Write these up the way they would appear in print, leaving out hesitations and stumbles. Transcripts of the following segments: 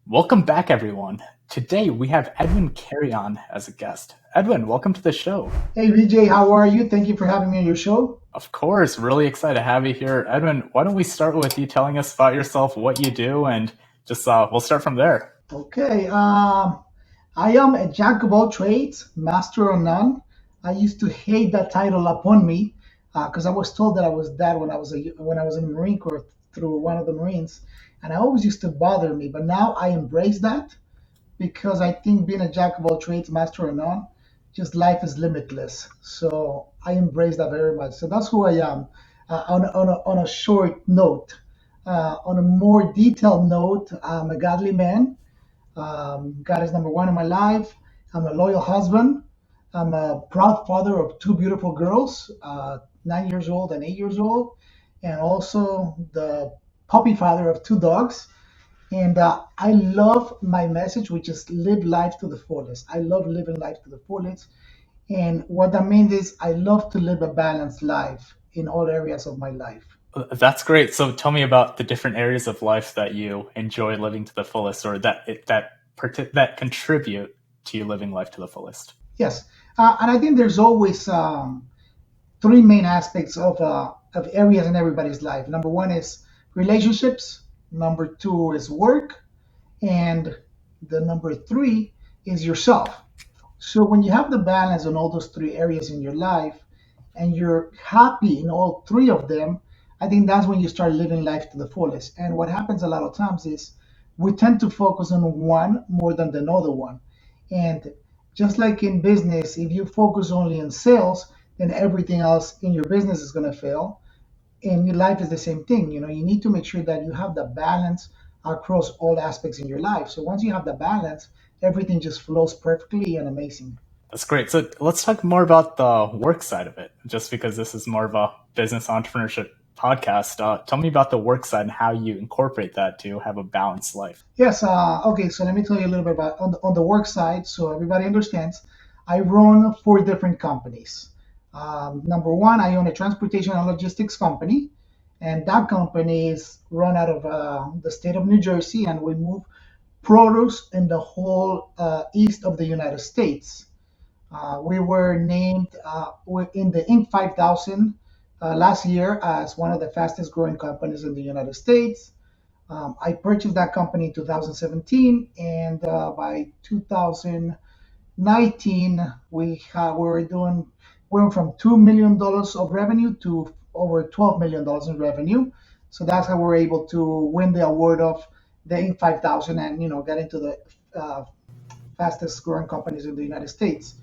Welcome back, everyone. Today we have Edwin Carrion as a guest. Edwin, welcome to the show. Hey Vijay, how are you? Thank you for having me on your show. Of course, really excited to have you here. Edwin, why don't we start with you telling us about yourself, what you do, and just we'll start from there. Okay, I am a jack of all trades, master of none. I used to hate that title upon me because I was told that I was that when I was in the Marine Corps through one of the Marines, and I always used to bother me. But now I embrace that because I think being a jack of all trades, master of none, just life is limitless. So I embrace that very much. So that's who I am. On a short note, on a more detailed note, I'm a godly man. God is number one in my life. I'm a loyal husband. I'm a proud father of two beautiful girls, 9 years old and 8 years old, and also the puppy father of two dogs. And I love my message, which is live life to the fullest. I love living life to the fullest. And what that means is I love to live a balanced life in all areas of my life. That's great. So tell me about the different areas of life that you enjoy living to the fullest, or that contribute to you living life to the fullest. Yes. And I think there's always three main aspects of areas in everybody's life. Number one is relationships. Number two is work. And the number three is yourself. So when you have the balance on all those three areas in your life and you're happy in all three of them, I think that's when you start living life to the fullest. And what happens a lot of times is we tend to focus on one more than the other one. And just like in business, if you focus only on sales, then everything else in your business is going to fail. In your life is the same thing. You need to make sure that you have the balance across all aspects in your life. So once you have the balance, everything just flows perfectly and amazing. That's great. So let's talk more about the work side of it, just because this is more of a business entrepreneurship podcast. Tell me about the work side and how you incorporate that to have a balanced life. Yes. Okay. So let me tell you a little bit about on the work side, so everybody understands. I run four different companies. Number one, I own a transportation and logistics company, and that company is run out of the state of New Jersey, and we move produce in the whole east of the United States. We were named in the Inc. 5000 last year as one of the fastest growing companies in the United States. I purchased that company in 2017, and by 2019, we were doing went from $2 million of revenue to over $12 million in revenue. So that's how we're able to win the award of the Inc. 5000 and get into the fastest growing companies in the United States.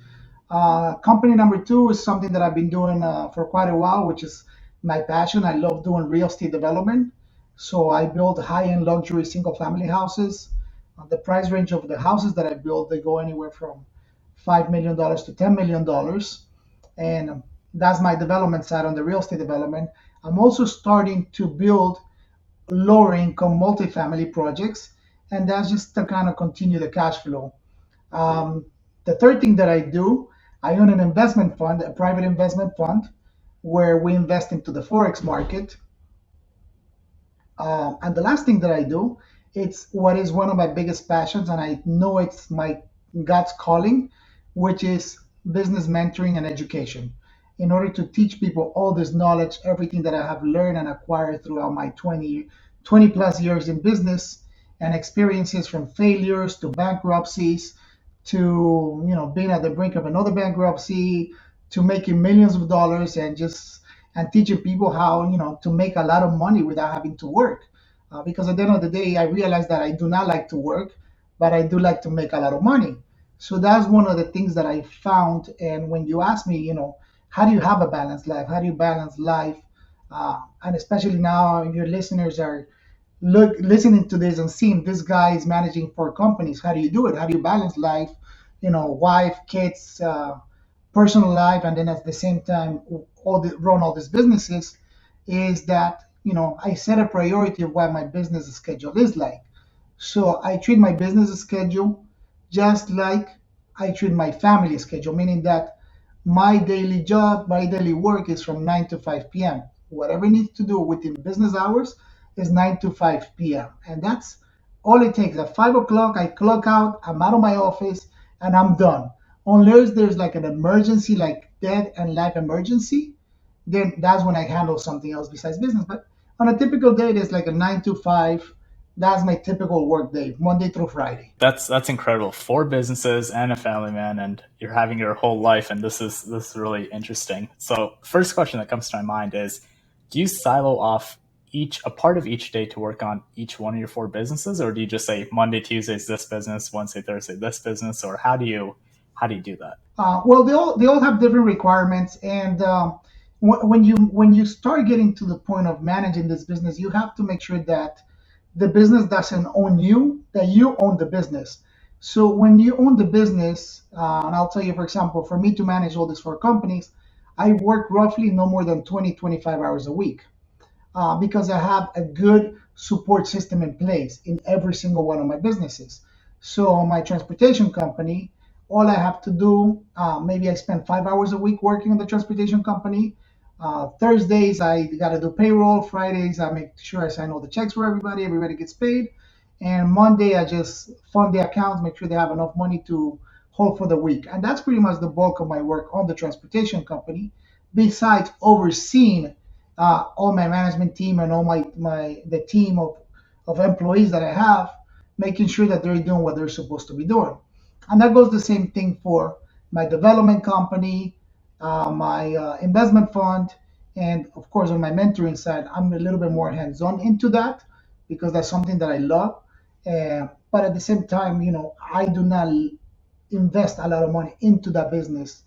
Company number two is something that I've been doing for quite a while, which is my passion. I love doing real estate development. So I build high-end luxury single-family houses. The price range of the houses that I build, they go anywhere from $5 million to $10 million, and that's my development side on the real estate development. I'm also starting to build lower income multifamily projects, and that's just to kind of continue the cash flow. Um, the third thing that I do, I own an investment fund, a private investment fund, where we invest into the forex market. And the last thing that I do, it's what is one of my biggest passions, and I know it's my God's calling, which is business mentoring and education. In order to teach people all this knowledge, everything that I have learned and acquired throughout my 20 plus years in business and experiences from failures to bankruptcies to being at the brink of another bankruptcy to making millions of dollars and teaching people how to make a lot of money without having to work. Because at the end of the day, I realized that I do not like to work, but I do like to make a lot of money. So that's one of the things that I found. And when you ask me, how do you have a balanced life? How do you balance life? And especially now, your listeners are listening to this and seeing this guy is managing four companies. How do you do it? How do you balance life? Wife, kids, personal life, and then at the same time run all these businesses. Is that I set a priority of what my business schedule is like. So I treat my business schedule just like I treat my family schedule, meaning that my daily work is from 9 to 5 p.m. Whatever needs to do within business hours is 9 to 5 p.m. And that's All it takes at 5 o'clock, I clock out, I'm out of my office, and I'm done. Unless there's like an emergency, like death and life emergency, then that's when I handle something else besides business. But on a typical day, it's like a 9 to 5. That's my typical work day, Monday through Friday. That's incredible. 4 businesses and a family, man, and you're having your whole life, and this is really interesting. So, first question that comes to my mind is, do you silo off each a part of each day to work on each one of your 4 businesses, or do you just say Monday, Tuesdays this business, Wednesday, Thursday this business, or how do you do that? Well, they all have different requirements, and when you start getting to the point of managing this business, you have to make sure that the business doesn't own you, that you own the business. So when you own the business, and I'll tell you, for example, for me to manage all these 4 companies, I work roughly no more than 20, 25 hours a week because I have a good support system in place in every single one of my businesses. So my transportation company, all I have to do, maybe I spend 5 hours a week working on the transportation company. Thursdays I got to do payroll. Fridays I make sure I sign all the checks for everybody. Everybody gets paid. And Monday I just fund the accounts, make sure they have enough money to hold for the week. And that's pretty much the bulk of my work on the transportation company. Besides overseeing all my management team and all my the team of employees that I have, making sure that they're doing what they're supposed to be doing. And that goes the same thing for my development company, my investment fund, and of course on my mentoring side, I'm a little bit more hands-on into that because that's something that I love. But at the same time, I do not invest a lot of money into that business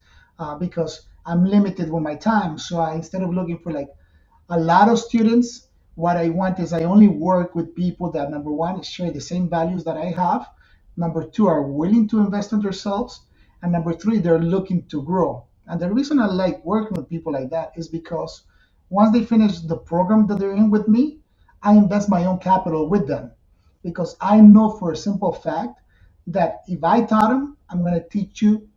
because I'm limited with my time. So instead of looking for like a lot of students, what I want is I only work with people that number one share the same values that I have, number two are willing to invest in themselves, and number three they're looking to grow. And the reason I like working with people like that is because once they finish the program that they're in with me, I invest my own capital with them because I know for a simple fact that if I taught them, I'm going to teach you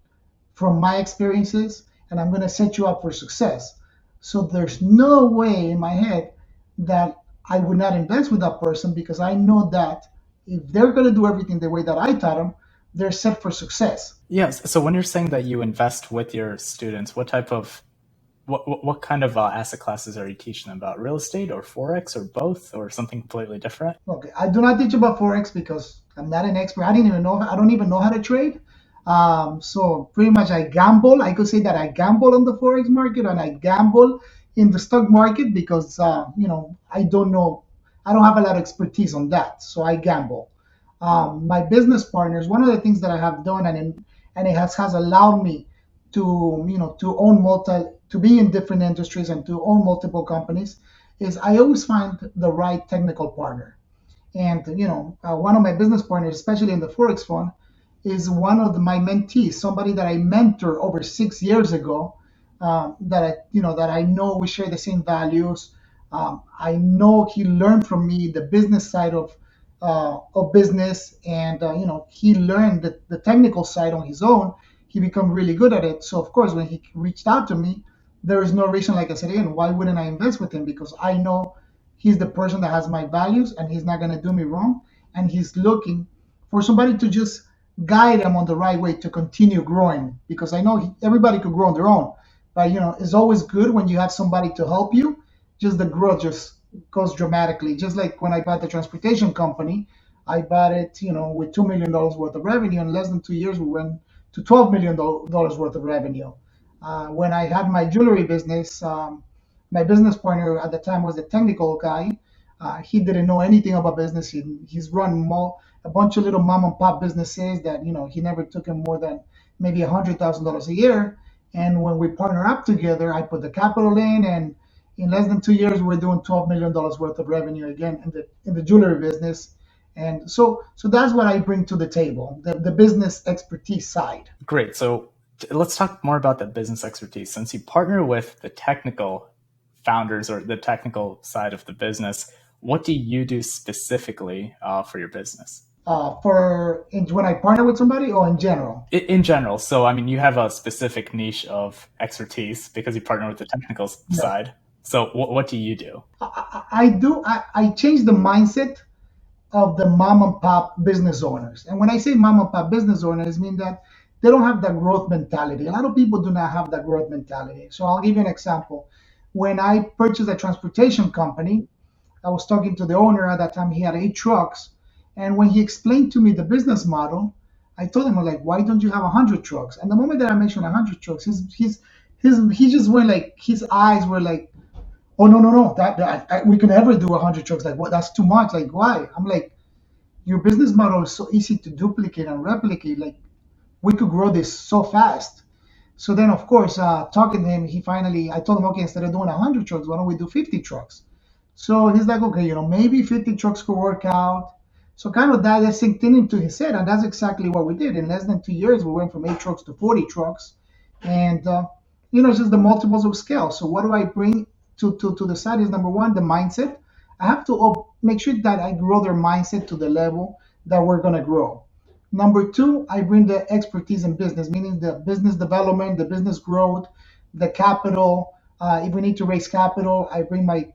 from my experiences and I'm going to set you up for success. So there's no way in my head that I would not invest with that person because I know that if they're going to do everything the way that I taught them, they're set for success. Yes. So when you're saying that you invest with your students, what kind of asset classes are you teaching them about? Real estate or forex or both or something completely different? Okay, I do not teach about forex because I'm not an expert. I don't even know how to trade. So pretty much I gamble. I could say that I gamble on the forex market and I gamble in the stock market because I don't know. I don't have a lot of expertise on that, so I gamble. My business partners. One of the things that I have done and it has allowed me to to own to be in different industries and to own multiple companies is I always find the right technical partner. And one of my business partners, especially in the forex fund, is one of my mentees, somebody that I mentored over 6 years ago. That I know we share the same values. I know he learned from me the business side of business, and he learned the technical side on his own. He become really good at it. So of course, when he reached out to me, there is no reason, like I said again, why wouldn't I invest with him? Because I know he's the person that has my values and he's not going to do me wrong. And he's looking for somebody to just guide him on the right way to continue growing. Because I know everybody could grow on their own. But, it's always good when you have somebody to help you. Just the growth just goes dramatically. Just like when I bought the transportation company, I bought it, with $2 million worth of revenue. In less than 2 years, we went to $12 million worth of revenue. When I had my jewelry business, my business partner at the time was a technical guy. He didn't know anything about business. He's run a bunch of little mom and pop businesses that he never took him more than maybe $100,000 a year. And when we partner up together, I put the capital in, and in less than 2 years, we're doing $12 million worth of revenue again in the jewelry business. And so that's what I bring to the table, the business expertise side. Great. So let's talk more about the business expertise. Since you partner with the technical founders or the technical side of the business, what do you do specifically for your business? When I partner with somebody or in general. In general. So, I mean, you have a specific niche of expertise because you partner with the technical Yeah. side. So what do you do? I do. I change the mindset of the mom and pop business owners. And when I say mom and pop business owners, I mean that they don't have that growth mentality. A lot of people do not have that growth mentality. So I'll give you an example. When I purchased a transportation company, I was talking to the owner at that time. He had 8 trucks, and when he explained to me the business model, I told him, like, why don't you have 100 trucks? And the moment that I mentioned 100 trucks, he just went like, his eyes were like, oh no no no, we can never do 100 trucks. Like, what? That's too much. Like, why? I'm like, your business model is so easy to duplicate and replicate. Like, we could grow this so fast. So then, of course, talking to him, I told him, okay, instead of doing 100 trucks, why don't we do 50 trucks? So he's like, okay, maybe 50 trucks could work out. So kind of that sinked into his head, and that's exactly what we did. In less than 2 years, we went from 8 trucks to 40 trucks, and it's just the multiples of scale. So what do I bring to the side is number one, the mindset. I have to make sure that I grow their mindset to the level that we're gonna grow. Number two, I bring the expertise in business, meaning the business development, the business growth, the capital. If we need to raise capital, I bring my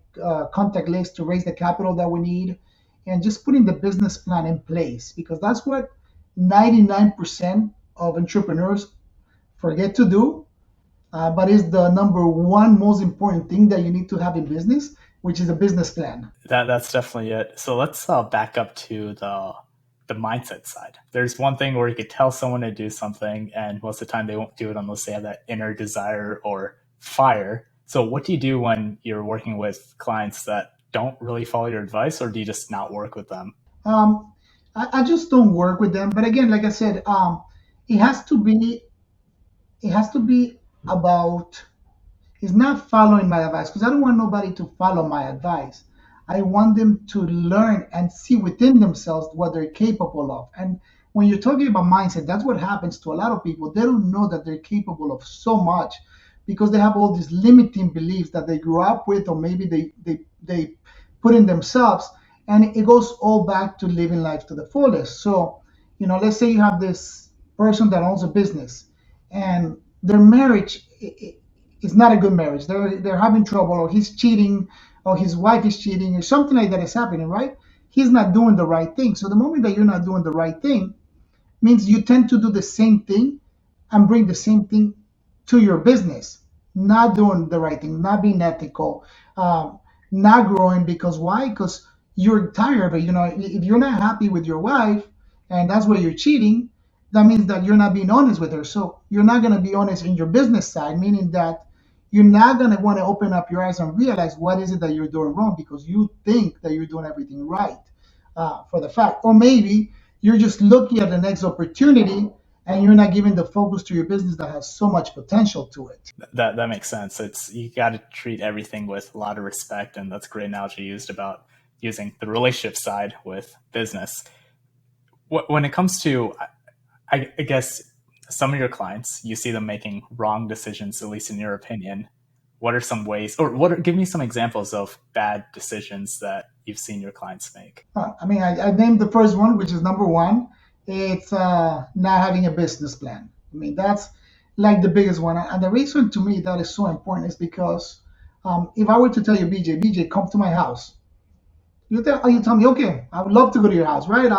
contact list to raise the capital that we need, and just putting the business plan in place, because that's what 99% of entrepreneurs forget to do, but is the number one most important thing that you need to have in business, which is a business plan. That's definitely it. So let's back up to the mindset side. There's one thing where you could tell someone to do something, and most of the time they won't do it unless they have that inner desire or fire. So what do you do when you're working with clients that don't really follow your advice, or do you just not work with them? Um, I just don't work with them. But again, like I said, it has to be it has to be about, it's not following my advice, because I don't want nobody to follow my advice. I want them to learn and see within themselves what they're capable of. And when you're talking about mindset, that's what happens to a lot of people. They don't know that they're capable of so much because they have all these limiting beliefs that they grew up with, or maybe they put in themselves. And it goes all back to living life to the fullest. So, let's say you have this person that owns a business, and their marriage is not a good marriage. They're having trouble, or he's cheating, or his wife is cheating, or something like that is happening, right? He's not doing the right thing. So the moment that you're not doing the right thing means you tend to do the same thing and bring the same thing to your business. Not doing the right thing, not being ethical, not growing. Because why? Because you're tired of it. If you're not happy with your wife and that's why you're cheating, that means that you're not being honest with her. So you're not going to be honest in your business side, meaning that you're not going to want to open up your eyes and realize what is it that you're doing wrong, because you think that you're doing everything right, for the fact. Or maybe you're just looking at the next opportunity, and you're not giving the focus to your business that has so much potential to it. That makes sense. It's you got to treat everything with a lot of respect, and that's a great analogy used about using the relationship side with business. When it comes to, I guess, some of your clients, you see them making wrong decisions, at least in your opinion. What are some ways, or give me some examples of bad decisions that you've seen your clients make? I mean, I named the first one, which is number one. It's not having a business plan. I mean, that's like the biggest one. And the reason to me that is so important is because, if I were to tell you, BJ, come to my house, you tell me, okay, I would love to go to your house, right?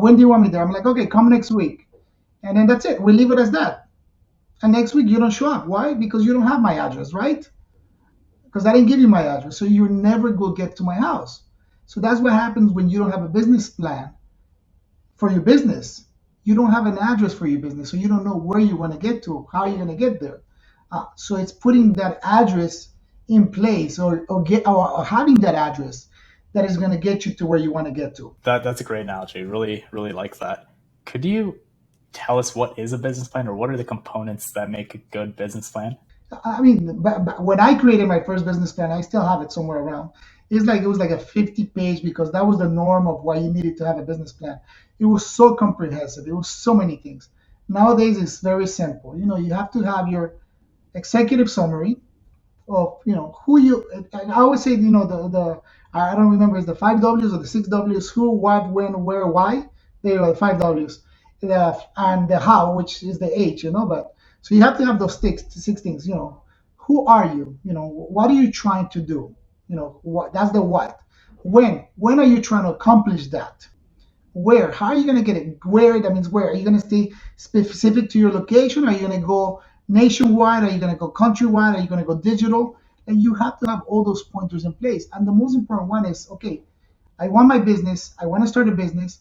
When do you want me there? I'm like, okay, come next week. And then that's it. We leave it as that. And next week you don't show up. Why? Because you don't have my address, right? Because I didn't give you my address. So you never will get to my house. So that's what happens when you don't have a business plan for your business. You don't have an address for your business. So you don't know where you want to get to, how you're going to get there. So it's putting that address in place, or having that address that is going to get you to where you want to get to. That's a great analogy. Really, really like that. Could you tell us what is a business plan, or what are the components that make a good business plan? I mean, but when I created my first business plan, I still have it somewhere around. It was like a 50 page, because that was the norm of why you needed to have a business plan. It was so comprehensive. It was so many things. Nowadays, it's very simple. You have to have your executive summary of who you. And I always say, the I don't remember, it's the 5 W's or the 6 W's: who, what, when, where, why. They are the 5 W's, and the how, which is the H. But so you have to have those six things. Who are you? What are you trying to do? That's the what. When are you trying to accomplish that? Where? How are you going to get it? Where? That means where? Are you going to stay specific to your location? Are you going to go nationwide? Are you going to go countrywide? Are you going to go digital? And you have to have all those pointers in place. And the most important one is, okay, I want my business. I want to start a business.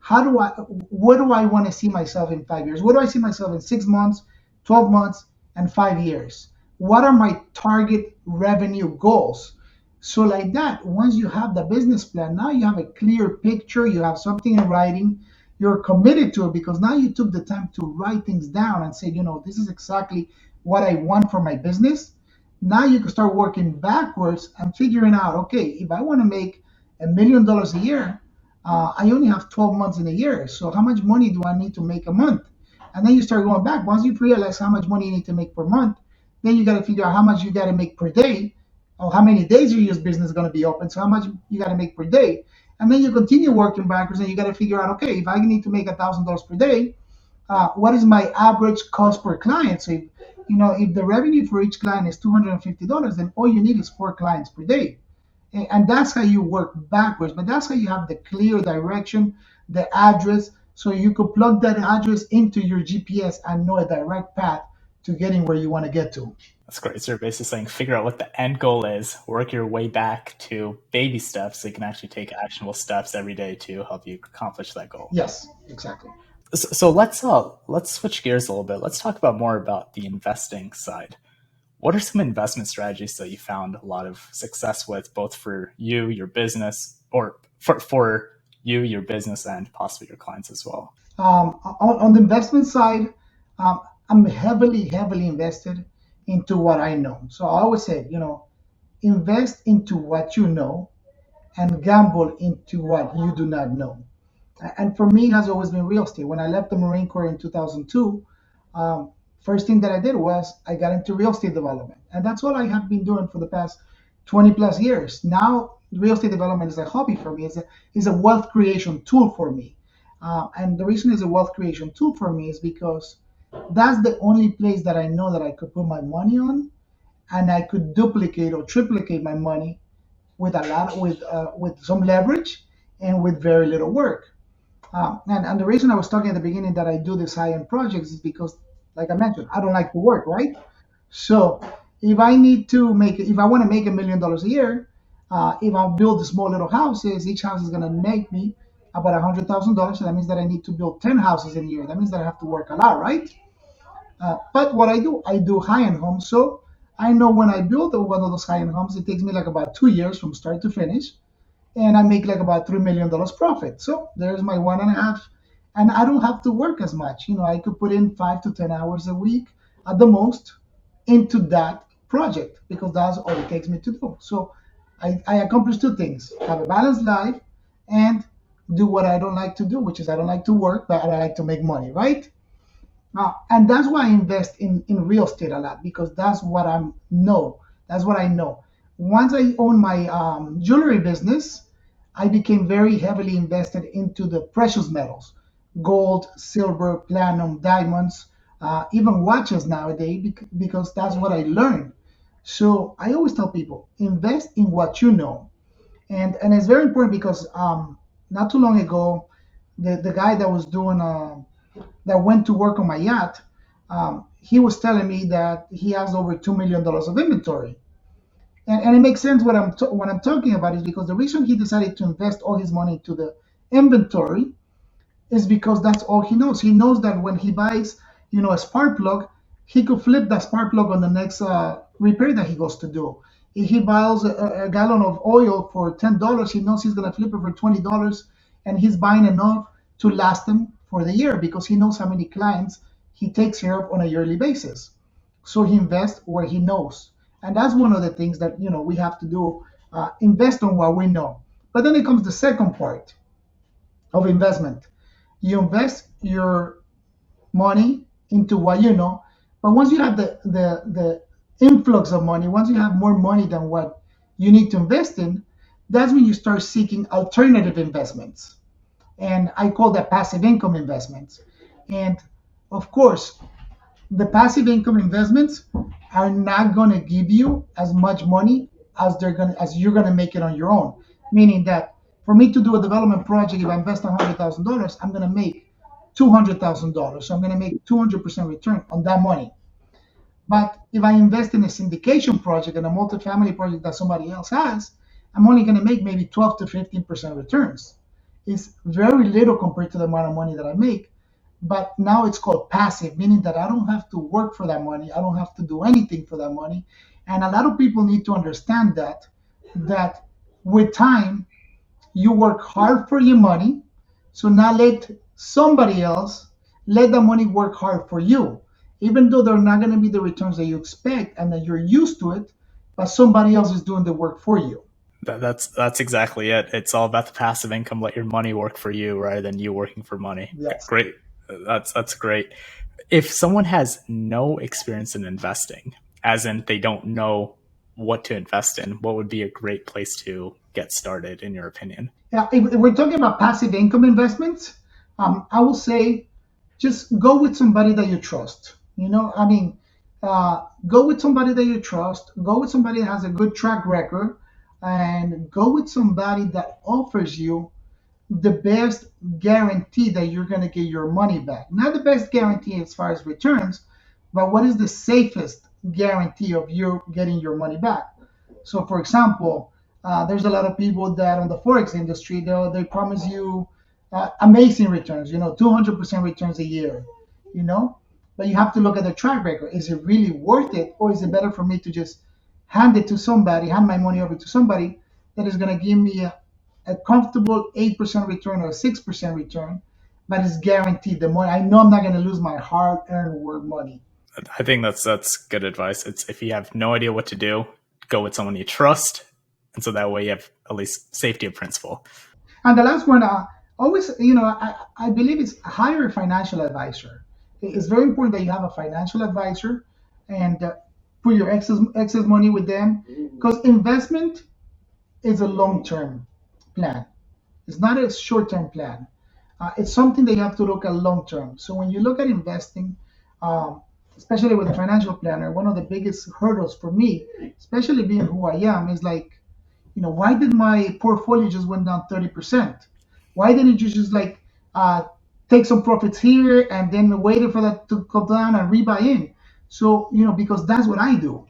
What do I want to see myself in 5 years? What do I see myself in 6 months, 12 months, and 5 years? What are my target revenue goals? So, like that, once you have the business plan, now you have a clear picture, you have something in writing, you're committed to it because now you took the time to write things down and say, this is exactly what I want for my business. Now you can start working backwards and figuring out, okay, if I want to make $1 million a year, I only have 12 months in a year. So how much money do I need to make a month? And then you start going back. Once you realize how much money you need to make per month, then you got to figure out how much you got to make per day, or how many days your business is going to be open. So how much you got to make per day. And then you continue working backwards and you got to figure out, okay, if I need to make $1,000 per day, what is my average cost per client? So if the revenue for each client is $250, then all you need is 4 clients per day. And that's how you work backwards. But that's how you have the clear direction, the address, so you could plug that address into your GPS and know a direct path to getting where you want to get to. That's great. So you're basically saying figure out what the end goal is, work your way back to baby steps so you can actually take actionable steps every day to help you accomplish that goal. Yes, exactly. So let's switch gears a little bit. Let's talk about more about the investing side. What are some investment strategies that you found a lot of success with, both for you, your business, or for you, your business, and possibly your clients as well? On the investment side, I'm heavily invested into what I know. So I always say, invest into what you know and gamble into what you do not know. And for me, it has always been real estate. When I left the Marine Corps in 2002, um, first thing that I did was I got into real estate development. And that's all I have been doing for the past 20 plus years. Now, real estate development is a hobby for me, is a wealth creation tool for me. And the reason it's a wealth creation tool for me is because that's the only place that I know that I could put my money on and I could duplicate or triplicate my money with some leverage and with very little work. And the reason I was talking at the beginning that I do these high-end projects is because, like I mentioned, I don't like to work, right? So if I want to make $1 million a year, if I build small little houses, each house is going to make me about $100,000. So that means that I need to build 10 houses in a year. That means that I have to work a lot, right? But what I do high-end homes. So I know when I build one of those high-end homes, it takes me like about 2 years from start to finish and I make like about $3 million profit. So there's my 1.5, and I don't have to work as much. I could put in 5 to 10 hours a week at the most into that project because that's all it takes me to do. So I accomplish two things: have a balanced life and do what I don't like to do, which is I don't like to work, but I like to make money, right? And that's why I invest in real estate a lot because that's what I know. That's what I know. Once I own my jewelry business, I became very heavily invested into the precious metals, gold, silver, platinum, diamonds, even watches nowadays because that's what I learned. So I always tell people, invest in what you know. And it's very important because not too long ago, the guy that was doing that went to work on my yacht, he was telling me that he has over $2 million of inventory. And it makes sense what I'm talking about is because the reason he decided to invest all his money into the inventory is because that's all he knows. He knows that when he buys, a spark plug, he could flip that spark plug on the next repair that he goes to do. If he buys a gallon of oil for $10, he knows he's going to flip it for $20, and he's buying enough to last him for the year because he knows how many clients he takes care of on a yearly basis. So he invests where he knows, and that's one of the things that we have to do: invest on what we know. But then it comes the second part of investment. You invest your money into what you know, but once you have the influx of money, once you have more money than what you need to invest in, that's when you start seeking alternative investments. And I call that passive income investments. And of course, the passive income investments are not going to give you as much money as you're going to make it on your own. meaning that for me to do a development project, if I invest $100,000, I'm going to make $200,000. So I'm going to make 200% return on that money. But if I invest in a syndication project and a multifamily project that somebody else has, I'm only going to make maybe 12 to 15% returns. It's very little compared to the amount of money that I make. But now it's called passive, meaning that I don't have to work for that money. I don't have to do anything for that money. And a lot of people need to understand that with time, you work hard for your money. So now let somebody else let the money work hard for you, even though they're not going to be the returns that you expect and that you're used to it, but somebody else is doing the work for you. That's exactly it. It's all about the passive income. Let your money work for you rather than you working for money. Yes. Great. That's great. If someone has no experience in investing, as in they don't know what to invest in, what would be a great place to get started, in your opinion? Yeah, if we're talking about passive income investments, I will say just go with somebody that you trust. Go with somebody that you trust. Go with somebody that has a good track record, and go with somebody that offers you the best guarantee that you're going to get your money back. Not the best guarantee as far as returns, but what is the safest guarantee of you getting your money back? So, for example, there's a lot of people that on the forex industry they promise you amazing returns. 200% returns a year. You know, but you have to look at the track record. Is it really worth it, or is it better for me to just hand my money over to somebody that is going to give me a comfortable 8% return or a 6% return, but it's guaranteed the money. I know I'm not going to lose my hard earned work money. I think that's good advice. It's if you have no idea what to do, go with someone you trust, and so that way you have at least safety of principle. And the last one, always, I believe it's hire a financial advisor. It's very important that you have a financial advisor and put your excess money with them because investment is a long term plan. It's not a short term plan. It's something that you have to look at long term. So when you look at investing, um, especially with a financial planner, one of the biggest hurdles for me, especially being who I am, is like, why did my portfolio just went down 30%? Why didn't you just like take some profits here and then waited for that to go down and rebuy in? So, because that's what I do.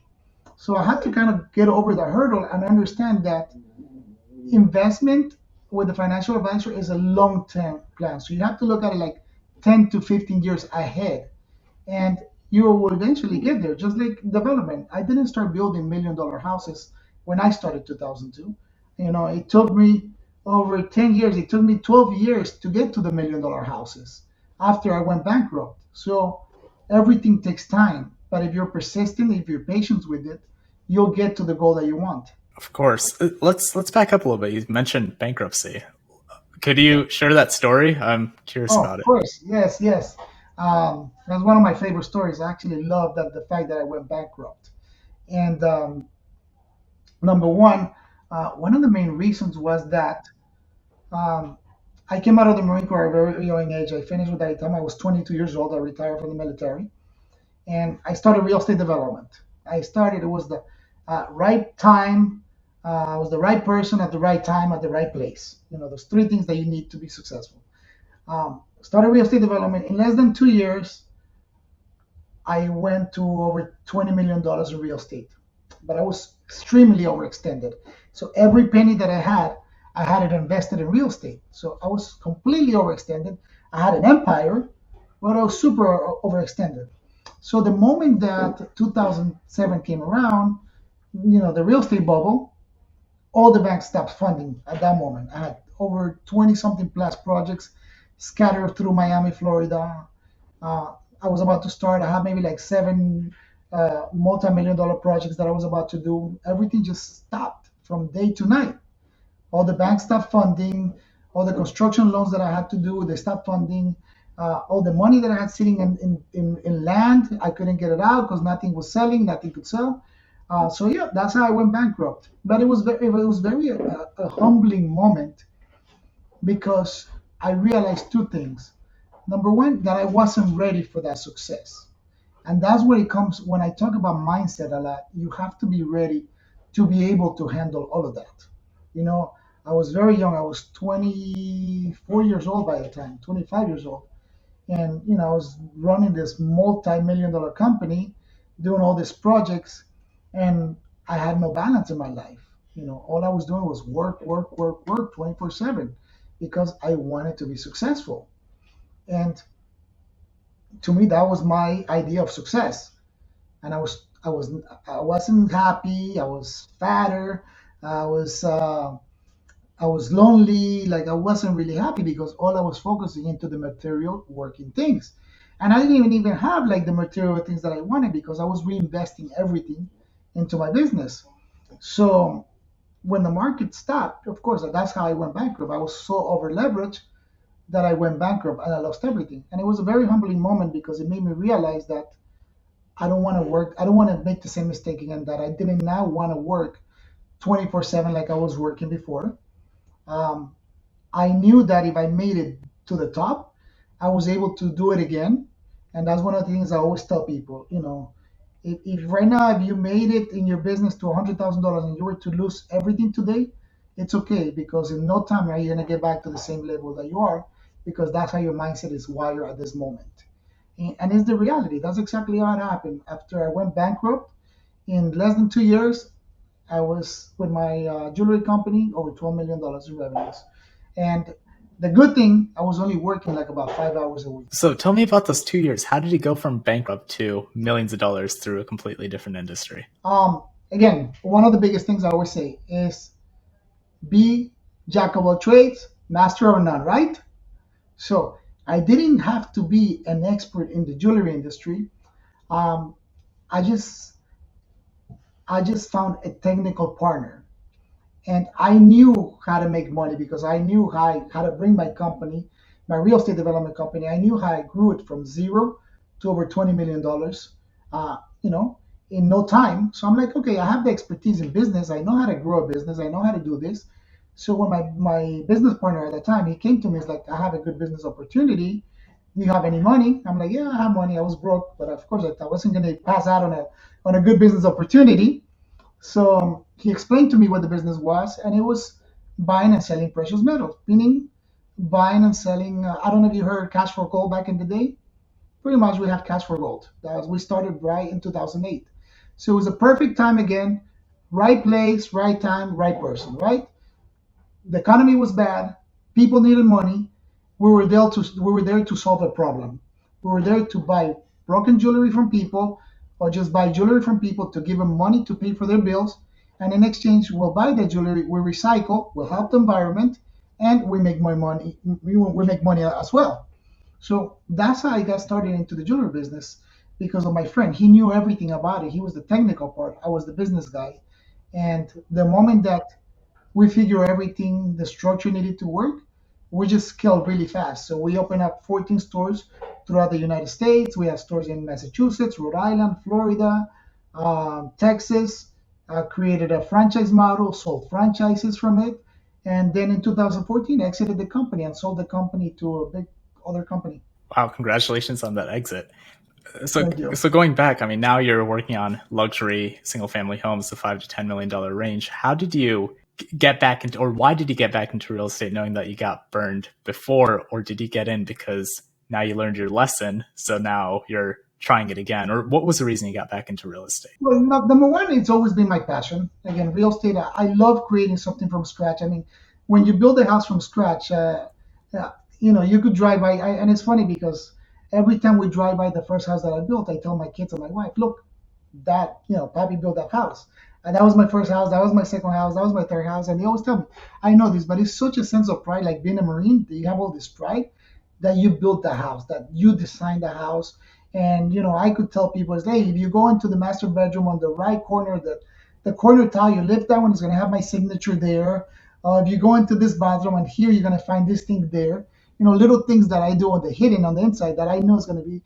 So I had to kind of get over the hurdle and understand that investment with a financial advisor is a long-term plan. So you have to look at it like 10 to 15 years ahead, and you will eventually get there. Just like development, I didn't start building $1 million houses when I started 2002. It took me over 10 years. It took me 12 years to get to the $1 million houses after I went bankrupt. So everything takes time. But if you're persistent, if you're patient with it, you'll get to the goal that you want. Of course. Let's back up a little bit. You mentioned bankruptcy. Could you share that story? I'm curious Oh, about of it. course, yes, yes. That's one of my favorite stories. I actually love that the fact that I went bankrupt. And number one of the main reasons was that um, I came out of the Marine Corps at a very young age. I finished with that at the time I was 22 years old. I retired from the military, and I started real estate development. It was the right time. I was the right person at the right time at the right place. Those three things that you need to be successful. Started real estate development. In less than 2 years, I went to over $20 million in real estate, but I was extremely overextended. So every penny that I had it invested in real estate. So I was completely overextended. I had an empire, but I was super overextended. So the moment that 2007 came around, the real estate bubble, all the banks stopped funding at that moment. I had over 20 something plus projects scattered through Miami, Florida. I was about to start. I had maybe like seven multi-million dollar projects that I was about to do. Everything just stopped from day to night. All the banks stopped funding. All the construction loans that I had to do, they stopped funding. All the money that I had sitting in land, I couldn't get it out because nothing was selling, nothing could sell. So yeah, that's how I went bankrupt. But it was very a humbling moment because I realized two things. Number one, that I wasn't ready for that success. And that's where it comes when I talk about mindset a lot. You have to be ready to be able to handle all of that. You know, I was very young. I was 24 years old by the time, 25 years old. And, I was running this multi-million dollar company, doing all these projects, and I had no balance in my life. All I was doing was work, work, work, work 24/7 because I wanted to be successful. And to me, that was my idea of success. And I wasn't happy. I was fatter. I was I was lonely. Like I wasn't really happy because all I was focusing into the material working things, and I didn't even have like the material things that I wanted because I was reinvesting everything into my business. So when the market stopped, of course, that's how I went bankrupt. I was so over leveraged that I went bankrupt and I lost everything. And it was a very humbling moment because it made me realize that I don't want to work. I don't want to make the same mistake again. That I didn't now want to work 24/7 like I was working before. Um, I knew that if I made it to the top, I was able to do it again. And that's one of the things I always tell people. If right now, if you made it in your business to $100,000 and you were to lose everything today, it's okay because in no time are you going to get back to the same level that you are because that's how your mindset is wired at this moment. And it's the reality. That's exactly how it happened. After I went bankrupt, in less than 2 years, I was with my jewelry company over $12 million in revenues. And the good thing, I was only working like about 5 hours a week. So tell me about those 2 years. How did you go from bankrupt to millions of dollars through a completely different industry? Again, one of the biggest things I always say is be jack of all trades, master of none, right? So I didn't have to be an expert in the jewelry industry. Um, I just I just found a technical partner, and I knew how to make money because I knew how to bring my company, my real estate development company. I knew how I grew it from zero to over $20 million, you know, in no time. So I'm like, okay, I have the expertise in business. I know how to grow a business. I know how to do this. So when my business partner at the time, he came to me, he's like, I have a good business opportunity. Do you have any money? I'm like, yeah, I have money. I was broke, but of course I wasn't going to pass out on a good business opportunity. So he explained to me what the business was, and it was buying and selling precious metals, meaning buying and selling. I don't know if you heard cash for gold back in the day. Pretty much, we have cash for gold. We started right in 2008, so it was a perfect time again, right place, right time, right person, right? The economy was bad. People needed money. We were there to solve a problem. We were there to buy broken jewelry from people, or just buy jewelry from people to give them money to pay for their bills. And in exchange, we'll buy the jewelry, we recycle, we'll help the environment, and we make more money. We make money as well. So that's how I got started into the jewelry business because of my friend. He knew everything about it. He was the technical part. I was the business guy. And the moment that we figure everything, the structure needed to work, we just scaled really fast. So we opened up 14 stores throughout the United States. We have stores in Massachusetts, Rhode Island, Florida, Texas. Created a franchise model, sold franchises from it, and then in 2014 exited the company and sold the company to a big other company. Wow, congratulations on that exit. So, Thank you. so going back, I mean, now you're working on luxury single family homes, the $5 to $10 million range. How did you get back into, or why did you get back into real estate knowing that you got burned before, or did you get in because now you learned your lesson, so now you're trying it again, or what was the reason you got back into real estate? Well, number one, it's always been my passion. Again, real estate. I love creating something from scratch. I mean, when you build a house from scratch, you could drive by. And it's funny because every time we drive by the first house that I built, I tell my kids and my wife, "Look, Papi built that house, and that was my first house. That was my second house. That was my third house." And they always tell me, "I know this, but it's such a sense of pride, like being a Marine. That you have all this pride that you built the house, that you designed the house." And I could tell people, "Hey, if you go into the master bedroom on the right corner, the corner tile, you lift that one is going to have my signature there. If you go into this bathroom and here, you're going to find this thing there." Little things that I do on the hidden on the inside that I know is going to be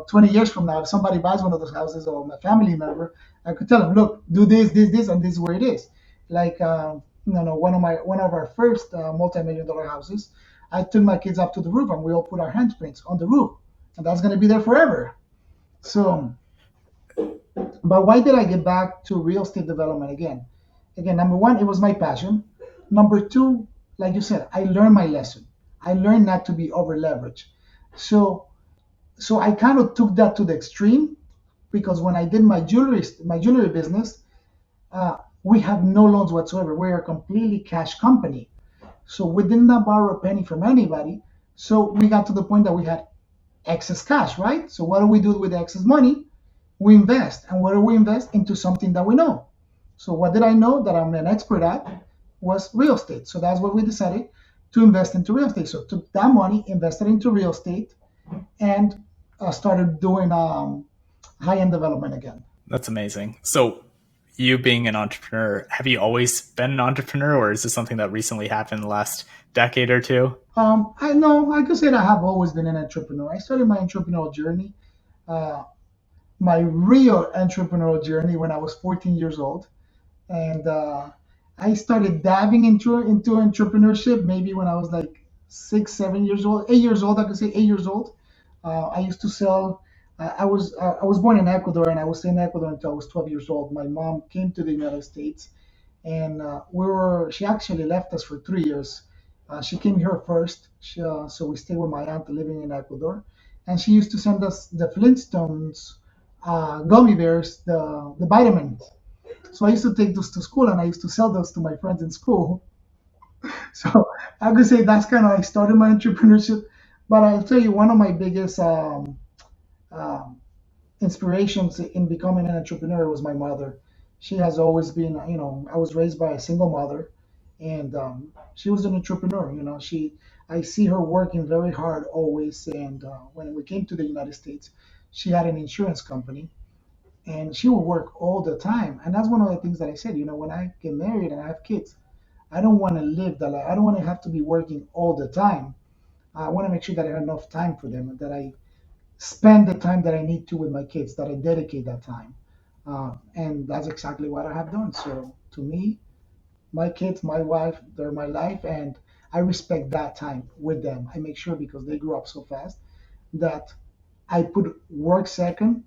20 years from now, if somebody buys one of those houses or my family member, I could tell them, look, do this, and this is where it is. Like, one of our first multi-million dollar houses, I took my kids up to the roof and we all put our handprints on the roof, and that's going to be there forever. So, but why did I get back to real estate development again? Again, number one, it was my passion. Number two, like you said, I learned my lesson. I learned not to be over leveraged. So so I kind of took that to the extreme because when I did my jewelry business, we had no loans whatsoever. We're a completely cash company. So we did not borrow a penny from anybody. So we got to the point that we had excess cash, right? So what do we do with the excess money? We invest. And what do we invest? Into something that we know. So what did I know that I'm an expert at was real estate. So that's what we decided to invest into real estate. So took that money, invested into real estate, and started doing high-end development again. That's amazing. So, you being an entrepreneur, have you always been an entrepreneur, or is this something that recently happened in the last decade or two? I know I could say that I have always been an entrepreneur. I started my entrepreneurial journey, uh, my real entrepreneurial journey, when I was 14 years old, and I started diving into entrepreneurship maybe when I was like 6, 7 years old, 8 years old. I could say 8 years old. I used to sell. I was born in Ecuador, and I was in Ecuador until I was 12 years old. My mom came to the United States, and she actually left us for 3 years. She came here first, so we stayed with my aunt living in Ecuador, and she used to send us the Flintstones gummy bears, the vitamins. So I used to take those to school, and I used to sell those to my friends in school. So I could say that's kind of how I started my entrepreneurship. But I'll tell you, one of my biggest um, inspirations in becoming an entrepreneur was my mother. She has always been, I was raised by a single mother, and she was an entrepreneur. I see her working very hard always. And when we came to the United States, she had an insurance company, and she would work all the time. And that's one of the things that I said, when I get married and I have kids, I don't want to live that life. I don't want to have to be working all the time. I want to make sure that I have enough time for them and that I spend the time that I need to with my kids, that I dedicate that time. And that's exactly what I have done. So to me, my kids, my wife, they're my life, and I respect that time with them. I make sure, because they grew up so fast, that I put work second.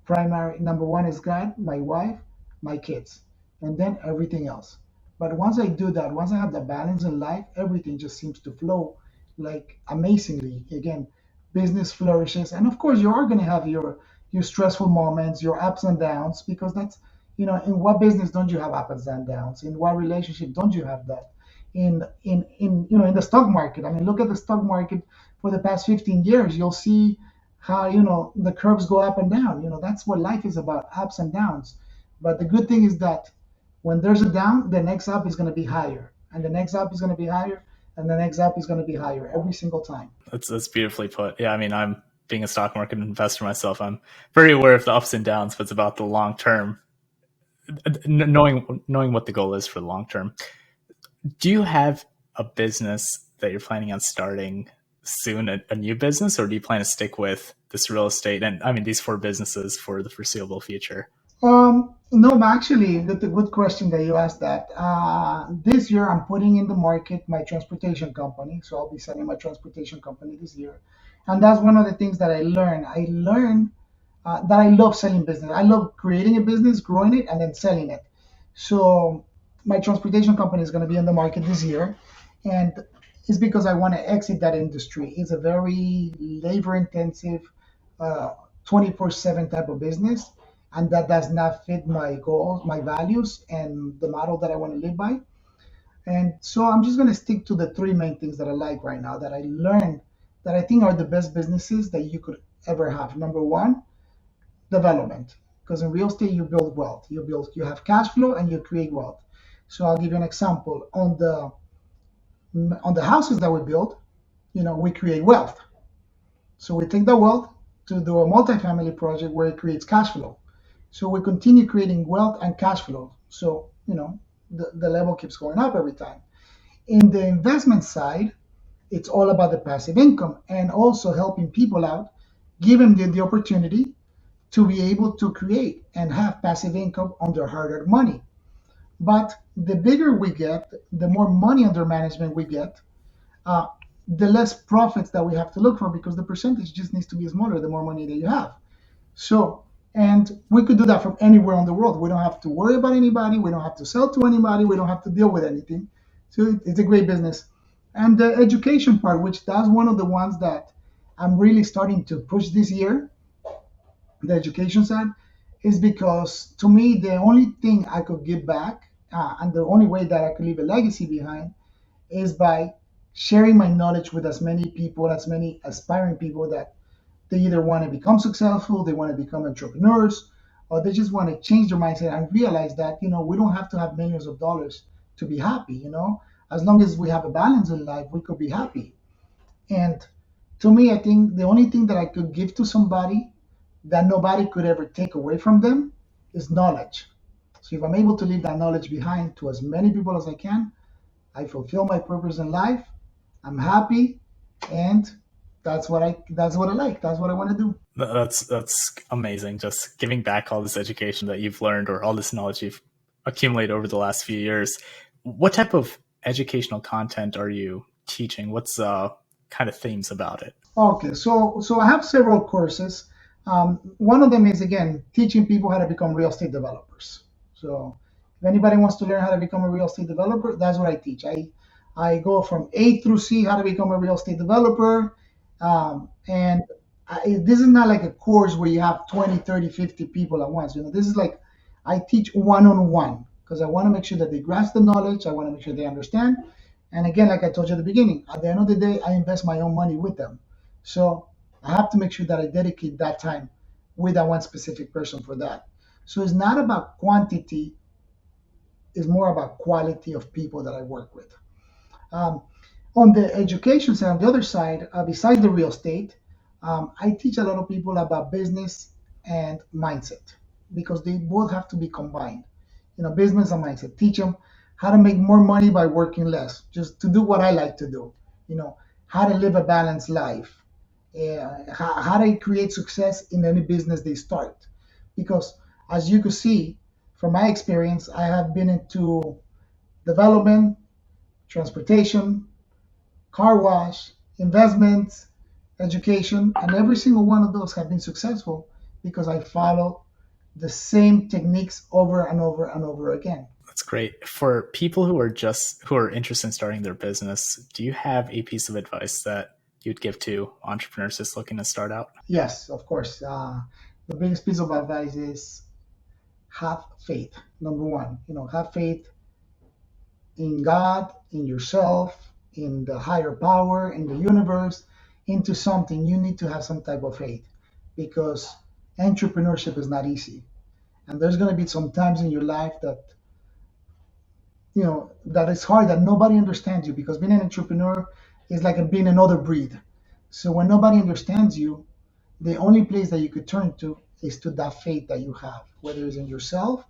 Primary number one is God, my wife, my kids, and then everything else. But once I do that, once I have the balance in life, everything just seems to flow like amazingly. Again, business flourishes, and of course, you are going to have your stressful moments, your ups and downs, because that's, in what business don't you have ups and downs? In what relationship don't you have that? In the stock market, I mean, look at the stock market for the past 15 years. You'll see how the curves go up and down. That's what life is about, ups and downs. But the good thing is that when there's a down, the next up is going to be higher, and the next up is going to be higher, and the next up is going to be higher every single time. That's beautifully put. Yeah, I mean, I'm being a stock market investor myself. I'm very aware of the ups and downs, but it's about the long term, knowing what the goal is for the long term. Do you have a business that you're planning on starting soon, a new business, or do you plan to stick with this real estate and, I mean, these four businesses for the foreseeable future? No, actually, that's a good question that you asked that. This year, I'm putting in the market my transportation company. So I'll be selling my transportation company this year. And that's one of the things that I learned. I learned that I love selling business. I love creating a business, growing it, and then selling it. So my transportation company is going to be on the market this year. And it's because I want to exit that industry. It's a very labor intensive, 24/7 type of business, and that does not fit my goals, my values, and the model that I want to live by. And so I'm just going to stick to the three main things that I like right now, that I learned, that I think are the best businesses that you could ever have. Number one, development, because in real estate you build wealth. You have cash flow and you create wealth. So I'll give you an example. On the houses that we build, we create wealth. So we take the wealth to do a multifamily project where it creates cash flow. So we continue creating wealth and cash flow. So, the level keeps going up every time. In the investment side, it's all about the passive income and also helping people out, give them the opportunity to be able to create and have passive income on their hard earned money. But the bigger we get, the more money under management we get, uh, the less profits that we have to look for, because the percentage just needs to be smaller the more money that you have. So, and we could do that from anywhere in the world. We don't have to worry about anybody. We don't have to sell to anybody. We don't have to deal with anything. So it's a great business. And the education part, which that's one of the ones that I'm really starting to push this year, the education side, is because to me, the only thing I could give back and the only way that I could leave a legacy behind is by sharing my knowledge with as many people, as many aspiring people that they either want to become successful, they want to become entrepreneurs, or they just want to change their mindset and realize that, we don't have to have millions of dollars to be happy. As long as we have a balance in life, we could be happy. And to me, I think the only thing that I could give to somebody that nobody could ever take away from them is knowledge. So if I'm able to leave that knowledge behind to as many people as I can, I fulfill my purpose in life. I'm happy, and that's what I like. That's what I want to do. That's amazing. Just giving back all this education that you've learned or all this knowledge you've accumulated over the last few years. What type of educational content are you teaching? What's kind of themes about it? Okay, so I have several courses. One of them is again teaching people how to become real estate developers. So if anybody wants to learn how to become a real estate developer, that's what I teach. I go from A through C how to become a real estate developer. And this is not like a course where you have 20, 30, 50 people at once. This is like I teach one on one because I want to make sure that they grasp the knowledge. I want to make sure they understand. And again, like I told you at the beginning, at the end of the day, I invest my own money with them. So I have to make sure that I dedicate that time with that one specific person for that. So it's not about quantity, it's more about quality of people that I work with. Um, on the education side, on the other side, besides the real estate, I teach a lot of people about business and mindset because they both have to be combined. Business and mindset. Teach them how to make more money by working less, just to do what I like to do. How to live a balanced life, how to create success in any business they start. Because as you could see from my experience, I have been into development, transportation, car wash, investments, education, and every single one of those have been successful because I follow the same techniques over and over and over again. That's great. For people who are interested in starting their business, do you have a piece of advice that you'd give to entrepreneurs just looking to start out? Yes, of course. The biggest piece of advice is have faith. Number one, have faith in God, in yourself, in the higher power, in the universe, into something. You need to have some type of faith because entrepreneurship is not easy. And there's going to be some times in your life that it's hard, that nobody understands you, because being an entrepreneur is like being another breed. So when nobody understands you, the only place that you could turn to is to that faith that you have, whether it's in yourself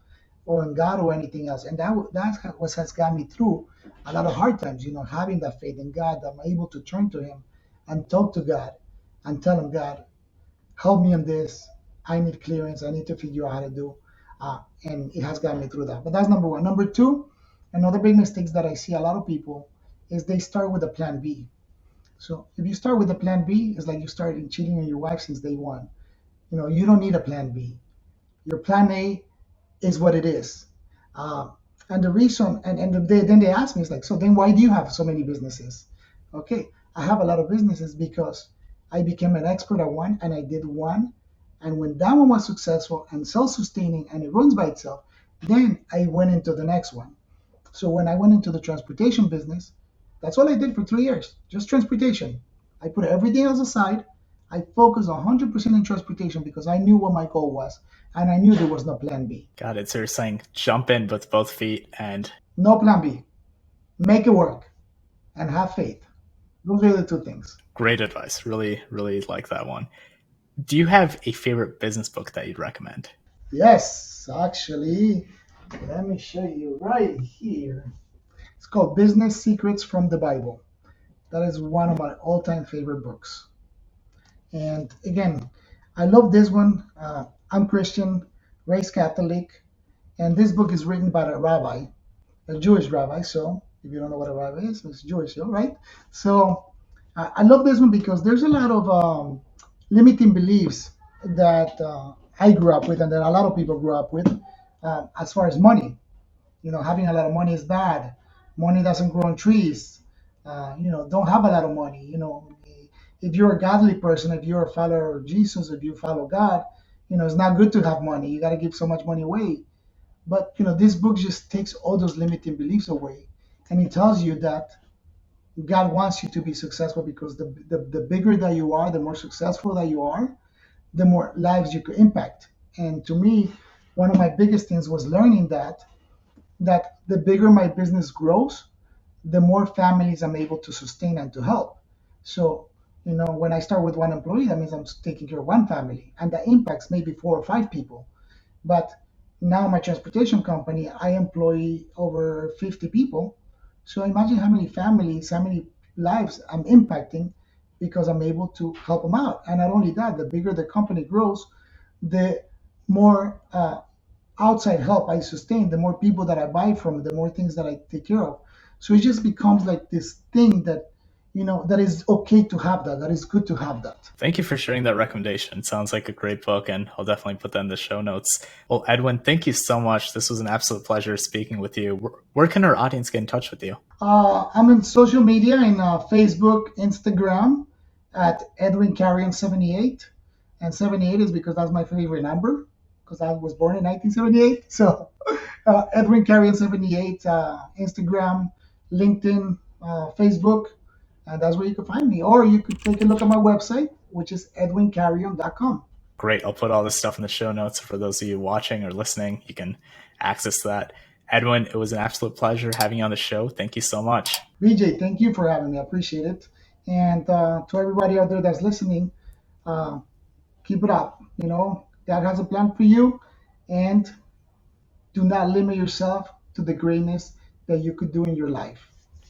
or in God or anything else. And that's what has got me through a lot of hard times, having that faith in God, that I'm able to turn to Him and talk to God and tell Him, God, help me on this. I need clearance. I need to figure out how to do. And it has got me through that. But that's number one. Number two, another big mistakes that I see a lot of people is they start with a plan B. So if you start with a plan B, it's like you started cheating on your wife since day one. You don't need a plan B. Your plan A is what it is. Uh, and the reason, and then they ask me, it's like, so then why do you have so many businesses? Okay, I have a lot of businesses because I became an expert at one and I did one. And when that one was successful and self sustaining and it runs by itself, then I went into the next one. So when I went into the transportation business, that's all I did for 3 years, just transportation. I put everything else aside. I focused 100% in transportation because I knew what my goal was and I knew there was no plan B. Got it. So you're saying jump in with both feet and No plan B. Make it work and have faith. Those are the two things. great advice. Really, really like that one. Do you have a favorite business book that you'd recommend? Yes, actually, let me show you right here. It's called Business Secrets from the Bible. That is one of my all time favorite books. And again, I love this one. I'm Christian, raised Catholic, and this book is written by a rabbi, a Jewish rabbi. So if you don't know what a rabbi is, it's Jewish, right? So I love this one because there's a lot of limiting beliefs that I grew up with and that a lot of people grew up with as far as money. Having a lot of money is bad. Money doesn't grow on trees. Don't have a lot of money. If you're a godly person, if you're a follower of Jesus, if you follow God, it's not good to have money. You got to give so much money away. But this book just takes all those limiting beliefs away, and it tells you that God wants you to be successful because the bigger that you are, the more successful that you are, the more lives you could impact. And to me, one of my biggest things was learning that the bigger my business grows, the more families I'm able to sustain and to help. So, when I start with one employee, that means I'm taking care of one family, and that impacts maybe 4 or 5 people. But now my transportation company, I employ over 50 people. So imagine how many families, how many lives I'm impacting because I'm able to help them out. And not only that, the bigger the company grows, the more outside help I sustain, the more people that I buy from, the more things that I take care of. So it just becomes like this thing that, that is okay to have that is good to have that. Thank you for sharing that recommendation. It sounds like a great book, and I'll definitely put that in the show notes. Well, Edwin, thank you so much. This was an absolute pleasure speaking with you. Where can our audience get in touch with you? I'm in social media in Facebook, Instagram at Edwin Carrion 78. And 78 is because that's my favorite number because I was born in 1978. So Edwin Carrion 78, Instagram, LinkedIn, Facebook, and that's where you can find me. Or you could take a look at my website, which is edwincarrion.com. Great. I'll put all this stuff in the show notes for those of you watching or listening. You can access that. Edwin, it was an absolute pleasure having you on the show. Thank you so much. Vijay, thank you for having me. I appreciate it. And to everybody out there that's listening, uh, keep it up. God has a plan for you, and do not limit yourself to the greatness that you could do in your life.